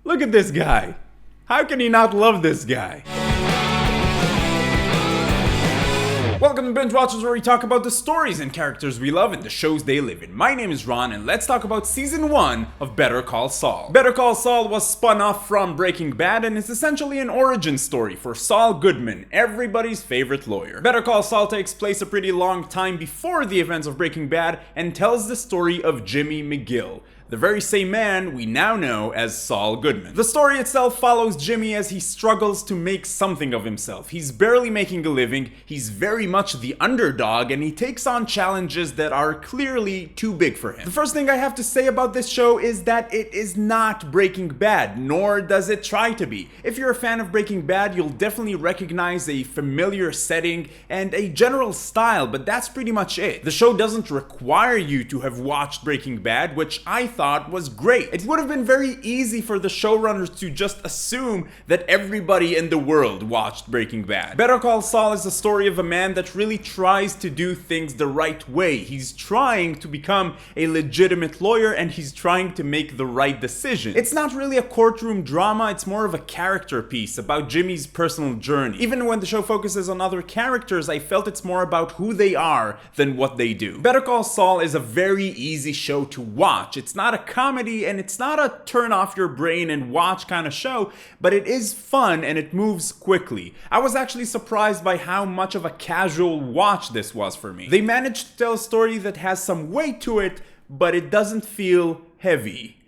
Look at this guy. How can you not love this guy? Welcome to Binge Watchers, where we talk about the stories and characters we love and the shows they live in. My name is Ron, and let's talk about Season 1 of Better Call Saul. Better Call Saul was spun off from Breaking Bad and is essentially an origin story for Saul Goodman, everybody's favorite lawyer. Better Call Saul takes place a pretty long time before the events of Breaking Bad and tells the story of Jimmy McGil, the very same man we now know as Saul Goodman. The story itself follows Jimmy as he struggles to make something of himself. He's barely making a living, he's very much the underdog, and he takes on challenges that are clearly too big for him. The first thing I have to say about this show is that it is not Breaking Bad, nor does it try to be. If you're a fan of Breaking Bad, you'll definitely recognize a familiar setting and a general style, but that's pretty much it. The show doesn't require you to have watched Breaking Bad, which I thought was great. It would have been very easy for the showrunners to just assume that everybody in the world watched Breaking Bad. Better Call Saul is the story of a man that really tries to do things the right way. He's trying to become a legitimate lawyer and he's trying to make the right decision. It's not really a courtroom drama, it's more of a character piece about Jimmy's personal journey. Even when the show focuses on other characters, I felt it's more about who they are than what they do. Better Call Saul is a very easy show to watch. It's not a comedy and it's not a turn off your brain and watch kind of show, but it is fun and it moves quickly. I was actually surprised by how much of a casual watch this was for me. They managed to tell a story that has some weight to it, but it doesn't feel heavy.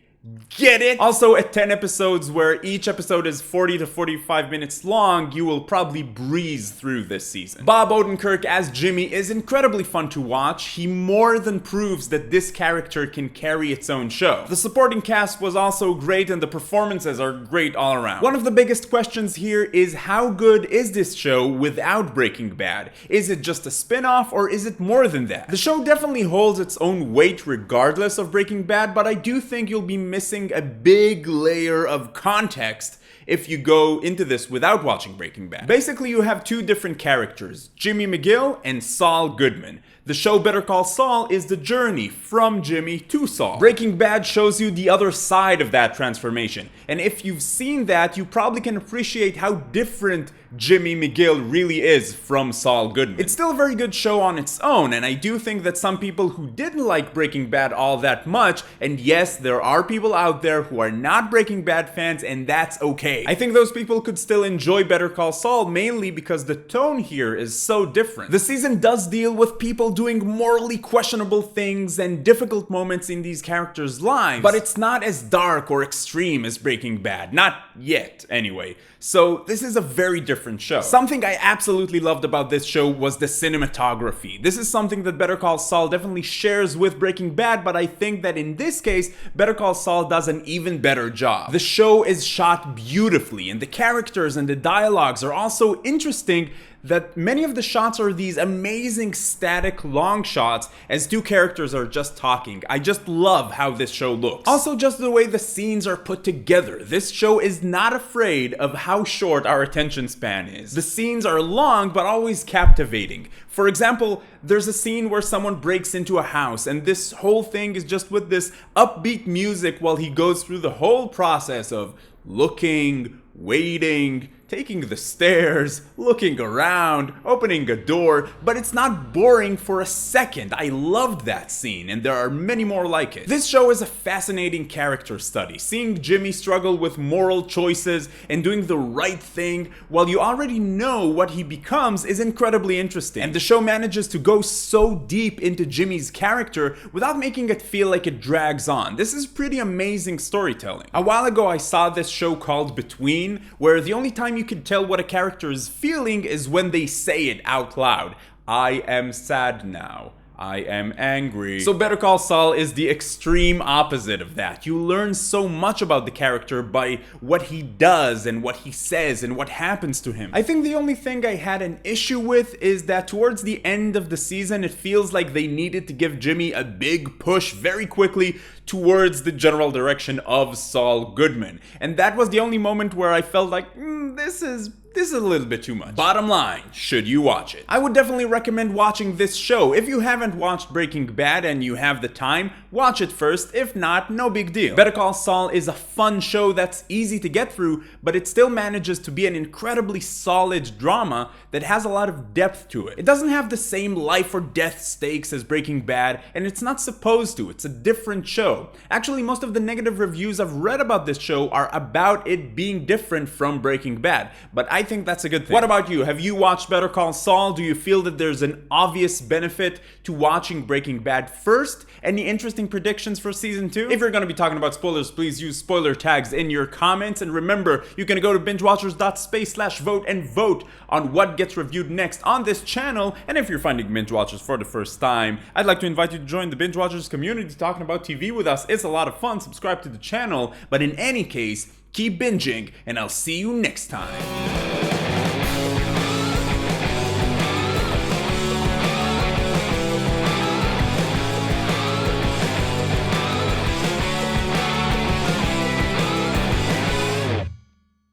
Get it? Also, at 10 episodes where each episode is 40 to 45 minutes long, you will probably breeze through this season. Bob Odenkirk as Jimmy is incredibly fun to watch. He more than proves that this character can carry its own show. The supporting cast was also great and the performances are great all around. One of the biggest questions here is how good is this show without Breaking Bad? Is it just a spin-off or is it more than that? The show definitely holds its own weight regardless of Breaking Bad, but I do think you'll be missing a big layer of context if you go into this without watching Breaking Bad. Basically, you have two different characters, Jimmy McGil and Saul Goodman. The show Better Call Saul is the journey from Jimmy to Saul. Breaking Bad shows you the other side of that transformation. And if you've seen that, you probably can appreciate how different Jimmy McGil really is from Saul Goodman. It's still a very good show on its own, and I do think that some people who didn't like Breaking Bad all that much, and yes, there are people out there who are not Breaking Bad fans, and that's okay. I think those people could still enjoy Better Call Saul, mainly because the tone here is so different. The season does deal with people doing morally questionable things and difficult moments in these characters' lives, but it's not as dark or extreme as Breaking Bad. Not yet, anyway. So this is a very different show. Something I absolutely loved about this show was the cinematography. This is something that Better Call Saul definitely shares with Breaking Bad, but I think that in this case, Better Call Saul does an even better job. The show is shot beautifully, and the characters and the dialogues are also interesting that many of the shots are these amazing static long shots as two characters are just talking. I just love how this show looks. Also, just the way the scenes are put together. This show is not afraid of how short our attention span is. The scenes are long but always captivating. For example, there's a scene where someone breaks into a house and this whole thing is just with this upbeat music while he goes through the whole process of looking, waiting, taking the stairs, looking around, opening a door, but it's not boring for a second. I loved that scene, and there are many more like it. This show is a fascinating character study. Seeing Jimmy struggle with moral choices and doing the right thing while you already know what he becomes is incredibly interesting. And the show manages to go so deep into Jimmy's character without making it feel like it drags on. This is pretty amazing storytelling. A while ago, I saw this show called Between, where the only time you can tell what a character is feeling is when they say it out loud. I am sad now. I am angry. So Better Call Saul is the extreme opposite of that. You learn so much about the character by what he does and what he says and what happens to him. I think the only thing I had an issue with is that towards the end of the season, it feels like they needed to give Jimmy a big push very quickly towards the general direction of Saul Goodman. And that was the only moment where I felt like, this is this is a little bit too much. Bottom line, should you watch it? I would definitely recommend watching this show. If you haven't watched Breaking Bad and you have the time, watch it first. If not, no big deal. Better Call Saul is a fun show that's easy to get through, but it still manages to be an incredibly solid drama that has a lot of depth to it. It doesn't have the same life or death stakes as Breaking Bad, and it's not supposed to. It's a different show. Actually, most of the negative reviews I've read about this show are about it being different from Breaking Bad, but I think that's a good thing. What about you? Have you watched Better Call Saul? Do you feel that there's an obvious benefit to watching Breaking Bad first? Any interesting predictions for season 2? If you're going to be talking about spoilers, please use spoiler tags in your comments, and remember, you can go to bingewatchers.space/vote and vote on what gets reviewed next on this channel. And if you're finding Binge Watchers for the first time, I'd like to invite you to join the Binge Watchers community talking about TV with us. It's a lot of fun. Subscribe to the channel, but in any case, keep binging, and I'll see you next time.